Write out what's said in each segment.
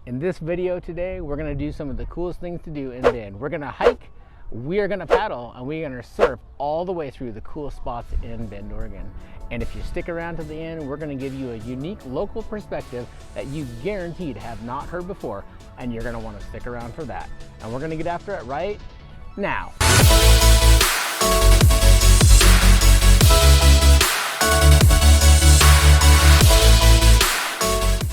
In this video today, we're gonna do some of the coolest things to do in Bend. We're gonna hike, we are gonna paddle, and we're gonna surf all the way through the coolest spots in Bend, Oregon. And if you stick around to the end, we're gonna give you a unique local perspective that you guaranteed have not heard before, and you're gonna wanna stick around for that. And we're gonna get after it right now.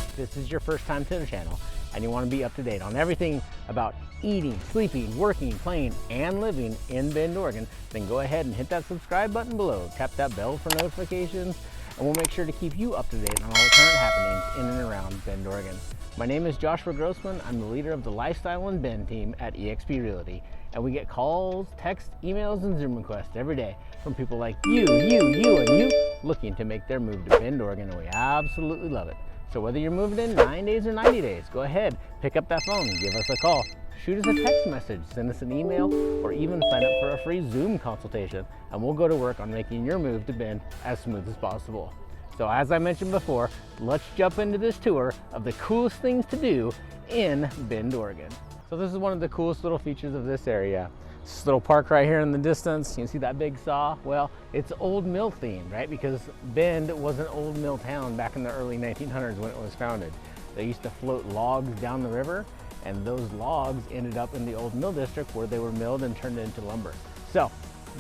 If this is your first time to the channel and you want to be up to date on everything about eating, sleeping, working, playing, and living in Bend, Oregon, then go ahead and hit that subscribe button below. Tap that bell for notifications, and we'll make sure to keep you up to date on all the current happenings in and around Bend, Oregon. My name is Joshua Grossman. I'm the leader of the Lifestyle in Bend team at eXp Realty, and we get calls, texts, emails, and Zoom requests every day from people like you, and you looking to make their move to Bend, Oregon, and we absolutely love it. So whether you're moving in 9 days or 90 days, go ahead, pick up that phone, give us a call, shoot us a text message, send us an email, or even sign up for a free Zoom consultation, and we'll go to work on making your move to Bend as smooth as possible. So as I mentioned before, let's jump into this tour of the coolest things to do in Bend, Oregon. So this is one of the coolest little features of this area. This little park right here in the distance, you can see that big saw? Well, it's old mill themed, right? Because Bend was an old mill town back in the early 1900s when it was founded. They used to float logs down the river, and those logs ended up in the old mill district where they were milled and turned into lumber. So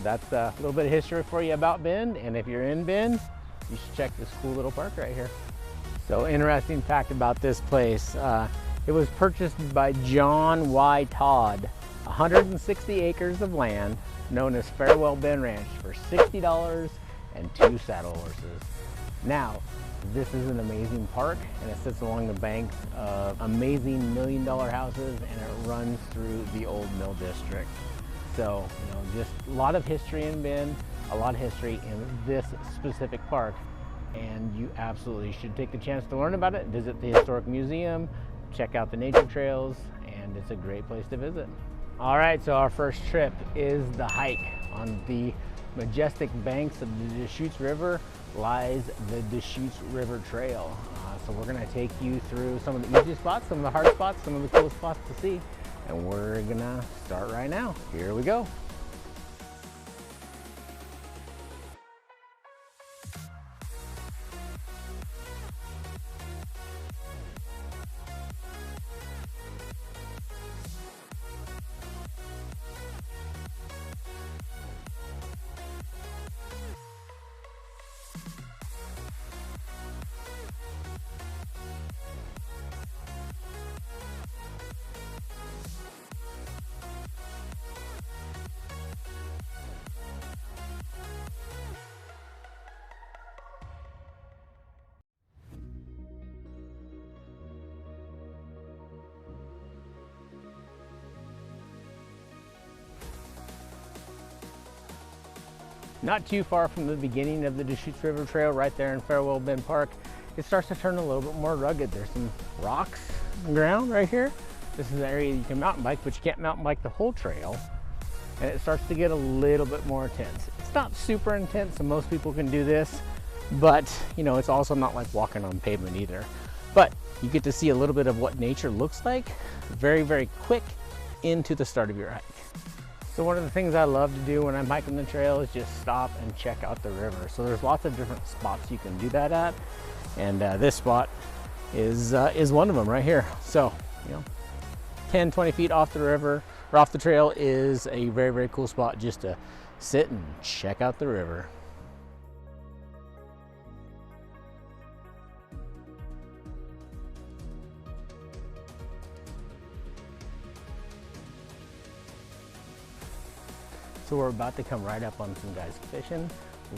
that's a little bit of history for you about Bend, and if you're in Bend, you should check this cool little park right here. So interesting fact about this place, it was purchased by John Y. Todd, 160 acres of land known as Farewell Bend Ranch for $60 and 2 saddle horses. Now, this is an amazing park, and it sits along the banks of amazing $1 million houses, and it runs through the old mill district. So, just a lot of history in Bend, a lot of history in this specific park, and you absolutely should take the chance to learn about it, visit the historic museum, check out the nature trails, and it's a great place to visit. All right, so our first trip is the hike. On the majestic banks of the Deschutes River lies the Deschutes River Trail. So we're gonna take you through some of the easy spots, some of the hard spots, some of the cool spots to see, and we're gonna start right now. Here we go. Not too far from the beginning of the Deschutes River Trail, right there in Farewell Bend Park, it starts to turn a little bit more rugged. There's some rocks on the ground right here. This is an area you can mountain bike, but you can't mountain bike the whole trail. And it starts to get a little bit more intense. It's not super intense, so most people can do this, but it's also not like walking on pavement either. But you get to see a little bit of what nature looks like very, very quick into the start of your hike. So one of the things I love to do when I'm hiking the trail is just stop and check out the river. So there's lots of different spots you can do that at, and this spot is one of them right here. So 10, 20 feet off the river or off the trail is a very, very cool spot just to sit and check out the river. So we're about to come right up on some guys fishing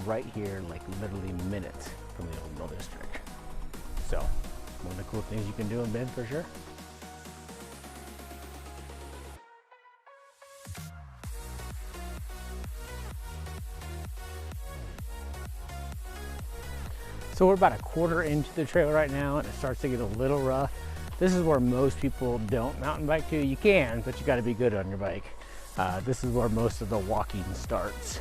right here, like literally minutes from the old mill district. So one of the cool things you can do in Bend for sure. So we're about a quarter into the trail right now, and it starts to get a little rough. This is where most people don't mountain bike to. You can, but you got to be good on your bike. This is where most of the walking starts.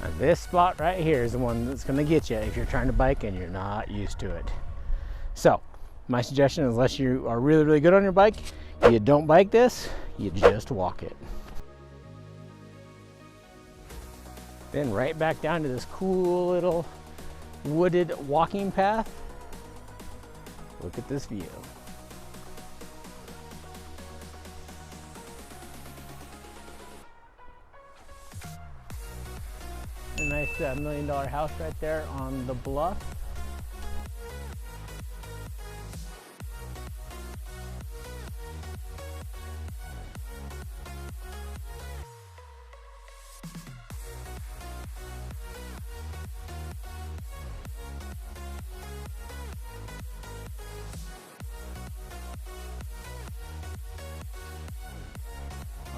Now this spot right here is the one that's going to get you if you're trying to bike and you're not used to it. So my suggestion, unless you are really, really good on your bike, you don't bike this, you just walk it. Then right back down to this cool little wooded walking path. Look at this view. A nice $1 million house right there on the bluff.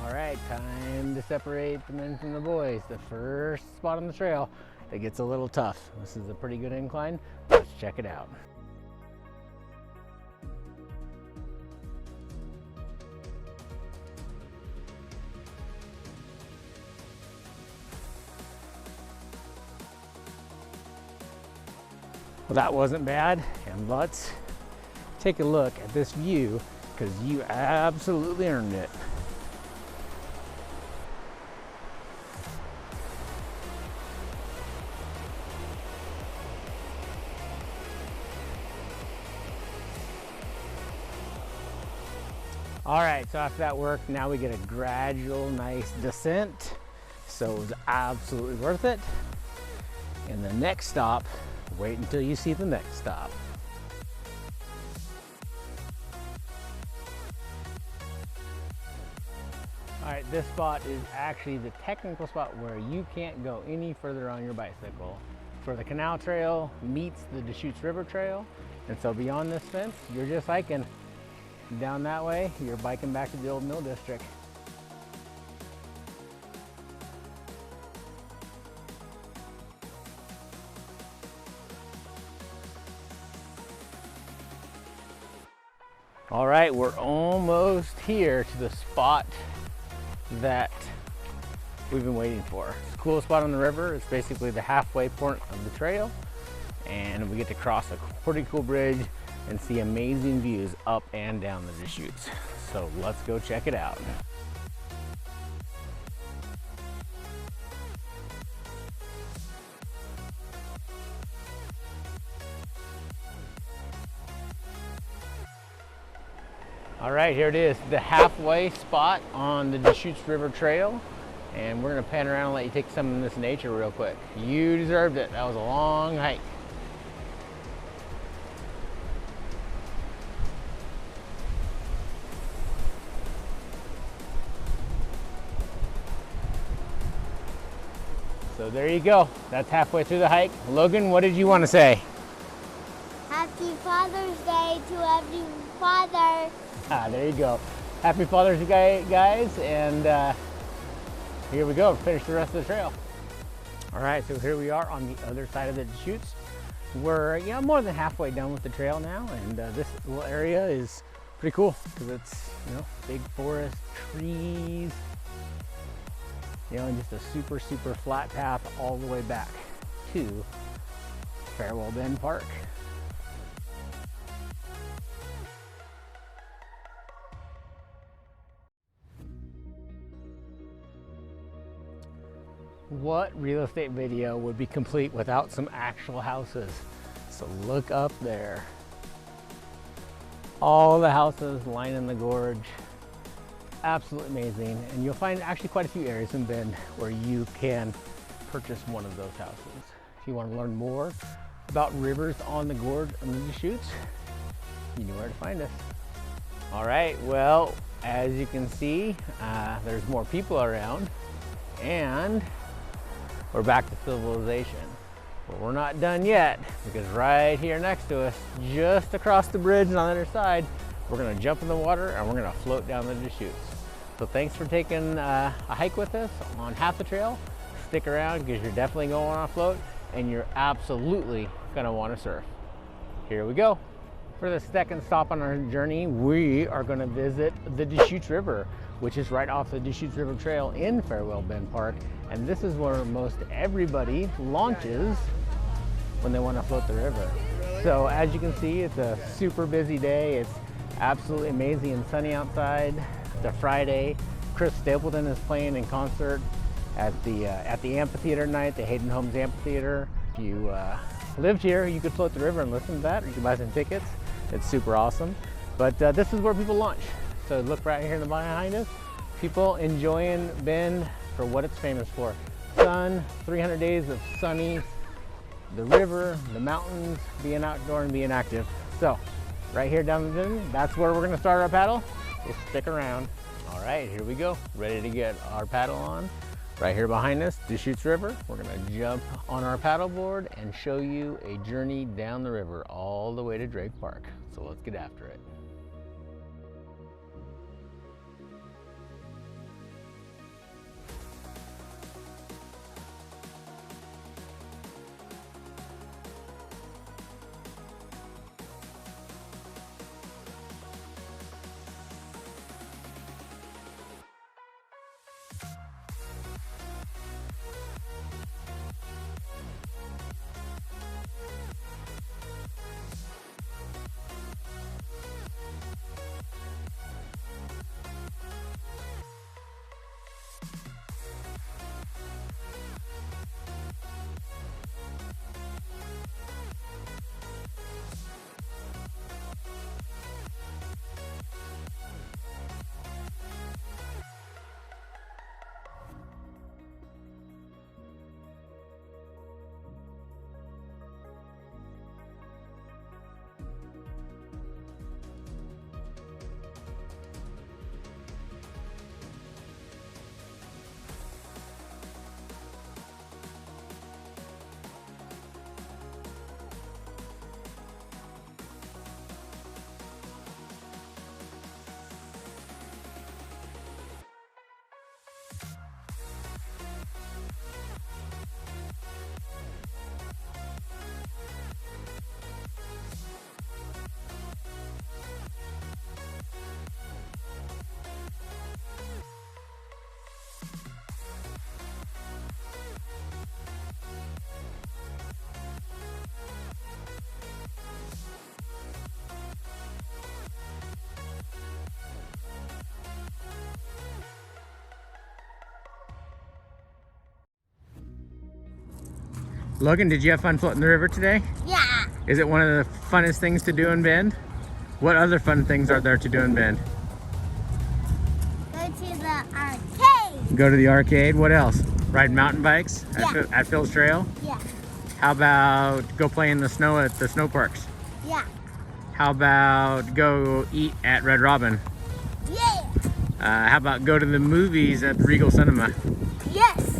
All right, time to separate the men from the boys. The first spot on the trail that gets a little tough. This is a pretty good incline. Let's check it out. Well, that wasn't bad, and let's take a look at this view because you absolutely earned it. All right, so after that work, now we get a gradual, nice descent. So it was absolutely worth it. And the next stop, wait until you see the next stop. All right, this spot is actually the technical spot where you can't go any further on your bicycle. For the canal trail meets the Deschutes River Trail. And so beyond this fence, you're just hiking. Down that way, you're biking back to the old mill district. All right, we're almost here to the spot that we've been waiting for. It's the coolest spot on the river. It's basically the halfway point of the trail, and we get to cross a pretty cool bridge and see amazing views up and down the Deschutes. So let's go check it out. All right, here it is, the halfway spot on the Deschutes River Trail. And we're gonna pan around and let you take some of this nature real quick. You deserved it, that was a long hike. So there you go. That's halfway through the hike. Logan, what did you want to say? Happy Father's Day to every father. There you go. Happy Father's Day, guys. And here we go. Finish the rest of the trail. All right, so here we are on the other side of the Deschutes. We're more than halfway done with the trail now, and this little area is pretty cool because it's big forest, trees. And just a super, super flat path all the way back to Farewell Bend Park. What real estate video would be complete without some actual houses? So look up there. All the houses lining the gorge. Absolutely amazing, and you'll find actually quite a few areas in Bend where you can purchase one of those houses. If you want to learn more about rivers on the gorge and the Deschutes, you know where to find us. All right, well, as you can see, there's more people around, and we're back to civilization. But we're not done yet, because right here next to us, just across the bridge and on the other side, we're gonna jump in the water and we're gonna float down the Deschutes. So thanks for taking a hike with us on half the trail. Stick around because you're definitely going on a float and you're absolutely gonna wanna surf. Here we go. For the second stop on our journey, we are gonna visit the Deschutes River. which is right off the Deschutes River Trail in Farewell Bend Park. And this is where most everybody launches when they want to float the river. So as you can see, it's a super busy day. It's absolutely amazing and sunny outside. It's a Friday. Chris Stapleton is playing in concert at the amphitheater tonight, the Hayden Homes Amphitheater. If you lived here, you could float the river and listen to that, or you can buy some tickets. It's super awesome. But this is where people launch. So look right here in the behind us. People enjoying Bend for what it's famous for. Sun, 300 days of sunny, the river, the mountains, being outdoor and being active. So right here down the Bend, that's where we're gonna start our paddle. Just stick around. All right, here we go. Ready to get our paddle on. Right here behind us, Deschutes River. We're gonna jump on our paddleboard and show you a journey down the river all the way to Drake Park. So let's get after it. Logan, did you have fun floating the river today? Yeah. Is it one of the funnest things to do in Bend? What other fun things are there to do in Bend? Go to the arcade. Go to the arcade. What else? Ride mountain bikes at Phil's Trail? Yeah. How about go play in the snow at the snow parks? Yeah. How about go eat at Red Robin? Yeah. How about go to the movies at the Regal Cinema? Yes.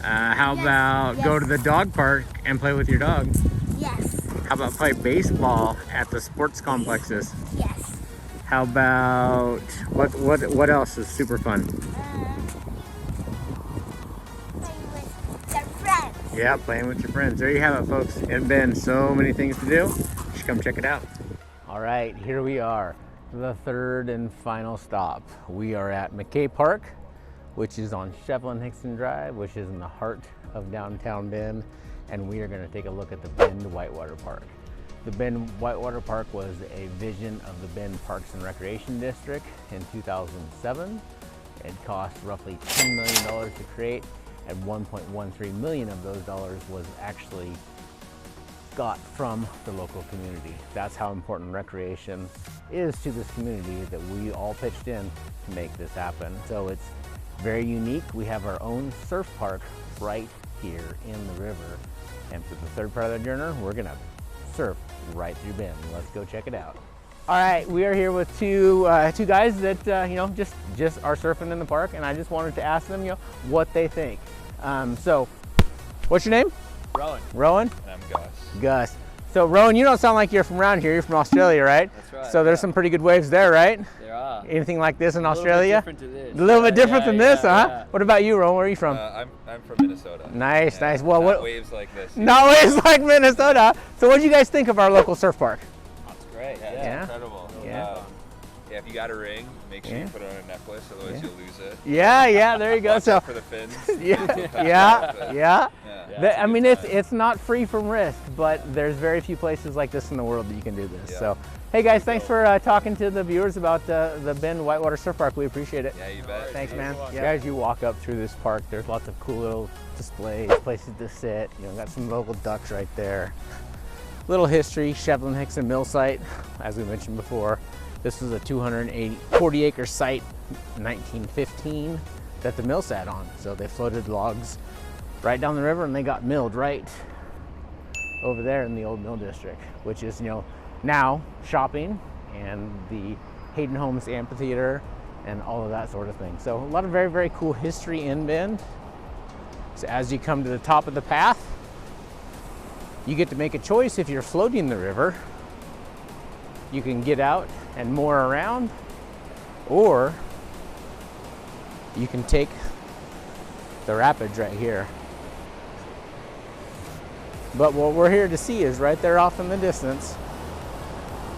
How about go to the dog park and play with your dog? Yes. How about play baseball at the sports complexes? Yes. How about what else is super fun? Playing with your friends. Yeah, playing with your friends. There you have it, folks. In Bend, so many things to do. You should come check it out. All right, here we are, the third and final stop. We are at McKay Park, which is on Shevlin Nixon Drive, which is in the heart of downtown Bend, and we are going to take a look at the Bend Whitewater Park. The Bend Whitewater Park was a vision of the Bend Parks and Recreation District in 2007. It cost roughly $10 million to create, and 1.13 million of those dollars was actually got from the local community. That's how important recreation is to this community, that we all pitched in to make this happen. So it's very unique. We have our own surf park right here in the river. And for the third part of the journey, we're gonna surf right through Bend. Let's go check it out. All right, we are here with two guys that just are surfing in the park, and I just wanted to ask them, what they think. So, what's your name? Rowan. Rowan? And I'm Gus. Gus. So Rowan, you don't sound like you're from around here. You're from Australia, right? That's right. So there's some pretty good waves there, right? There are. Anything like this in Australia? A little bit different to this. A little bit different than this, huh? Yeah. What about you, Rowan? Where are you from? I'm from Minnesota. Nice, Yeah, nice. Well, not what waves like this? Not waves like Minnesota. So what do you guys think of our local surf park? It's great. Yeah, Yeah? It's incredible. Yeah. If you got a ring, make sure Yeah. you put it on a necklace, otherwise you'll lose it. Yeah, there you go. Watch So out for the fins. yeah. Yeah. I mean, it's not free from risk, but there's very few places like this in the world that you can do this. Yeah. So, hey guys, thanks for talking to the viewers about the Bend Whitewater Surf Park. We appreciate it. Yeah, you bet. Thanks, man. Yeah. As you walk up through this park, there's lots of cool little displays, places to sit. You know, got some local ducks right there. Little history: Shevlin Nixon mill site, as we mentioned before. This was a 40-acre site, 1915, that the mill sat on. So they floated logs right down the river, and they got milled right over there in the old mill district, which is, you know, now shopping and the Hayden Homes Amphitheater and all of that sort of thing. So a lot of very, very cool history in Bend. So as you come to the top of the path, you get to make a choice. If you're floating the river, you can get out and moor around, or you can take the rapids right here. But what we're here to see is right there off in the distance.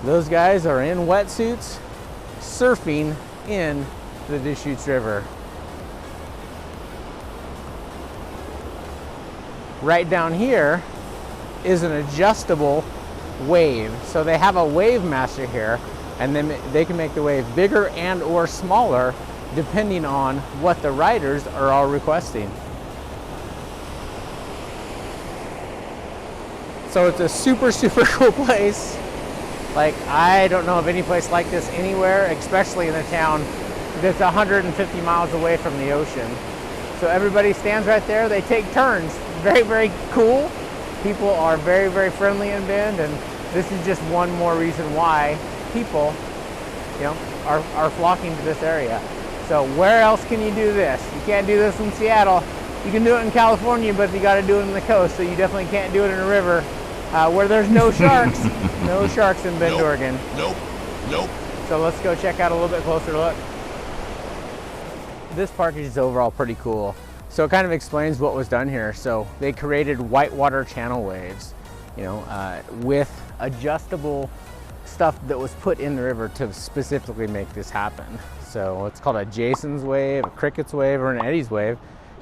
Those guys are in wetsuits surfing in the Deschutes River. Right down here is an adjustable wave. So they have a wave master here, and then they can make the wave bigger and or smaller depending on what the riders are all requesting. So it's a super, super cool place. Like, I don't know of any place like this anywhere, especially in a town that's 150 miles away from the ocean. So everybody stands right there, they take turns. Very, very cool. People are very, very friendly in Bend, and this is just one more reason why people, you know, are flocking to this area. So where else can you do this? You can't do this in Seattle. You can do it in California, but you got to do it on the coast. So you definitely can't do it in a river where there's no sharks. No sharks in Bend, Oregon. Nope. So let's go check out a little bit closer look. This park is overall pretty cool. So it kind of explains what was done here. So they created whitewater channel waves, you know, with adjustable stuff that was put in the river to specifically make this happen. So it's called a Jason's wave, a Cricket's wave, or an Eddie's wave.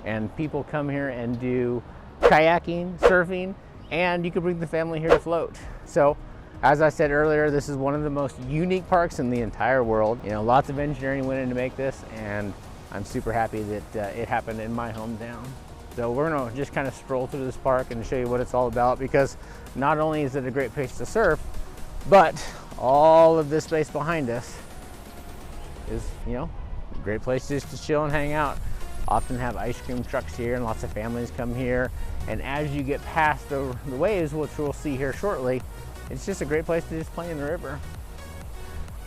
And people come here and do kayaking, surfing, and you can bring the family here to float. So as I said earlier, this is one of the most unique parks in the entire world. You know, lots of engineering went in to make this, and I'm super happy that it happened in my hometown. So we're gonna just kind of stroll through this park and show you what it's all about, because not only is it a great place to surf, but all of this space behind us is, you know, a great place just to chill and hang out. Often have ice cream trucks here, and lots of families come here. And as you get past the waves, which we'll see here shortly, it's just a great place to just play in the river.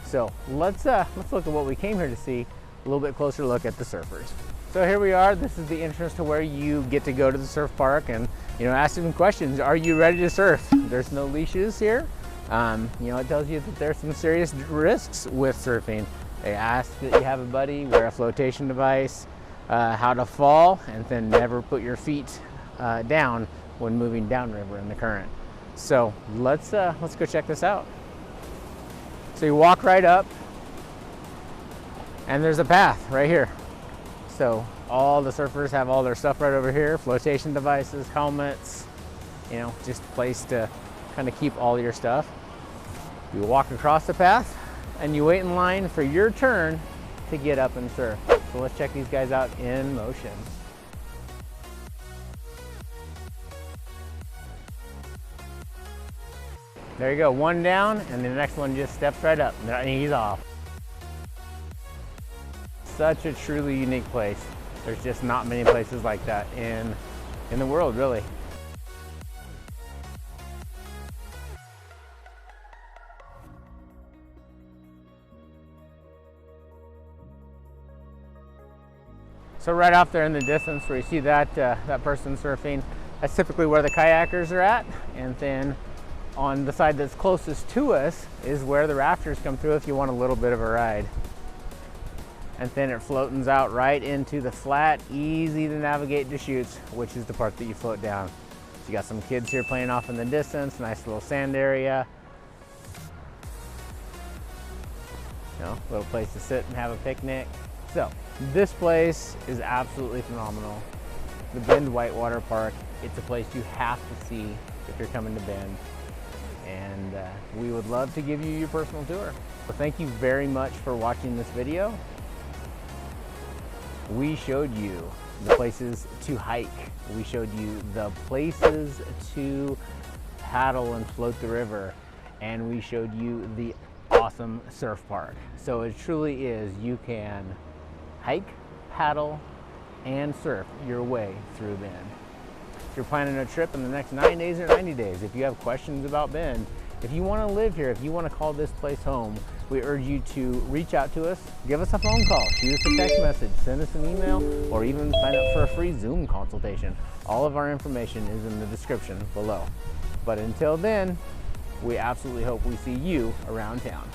So let's look at what we came here to see. A little bit closer look at the surfers. So here we are. This is the entrance to where you get to go to the surf park and, you know, ask them questions. Are you ready to surf? There's no leashes here. You know, it tells you that there's some serious risks with surfing. They ask that you have a buddy, wear a flotation device, how to fall, and then never put your feet down when moving downriver in the current. So let's go check this out. So you walk right up, and there's a path right here. So all the surfers have all their stuff right over here, flotation devices, helmets, you know, just a place to kind of keep all your stuff. You walk across the path and you wait in line for your turn to get up and surf. So let's check these guys out in motion. There you go, one down, and the next one just steps right up and he's off. Such a truly unique place. There's just not many places like that in the world, really. So right off there in the distance where you see that person surfing, that's typically where the kayakers are at. And then on the side that's closest to us is where the rafters come through if you want a little bit of a ride. And then it floatens out right into the flat, easy to navigate Deschutes, which is the part that you float down. So you got some kids here playing off in the distance, nice little sand area. You know, little place to sit and have a picnic. So this place is absolutely phenomenal. The Bend Whitewater Park, it's a place you have to see if you're coming to Bend. And we would love to give you your personal tour. So thank you very much for watching this video. We showed you the places to hike. We showed you the places to paddle and float the river. And we showed you the awesome surf park. So it truly is, you can hike, paddle, and surf your way through Bend. If you're planning a trip in the next 9 days or 90 days, if you have questions about Bend, if you want to live here, if you want to call this place home, we urge you to reach out to us, give us a phone call, shoot us a text message, send us an email, or even sign up for a free Zoom consultation. All of our information is in the description below. But until then, we absolutely hope we see you around town.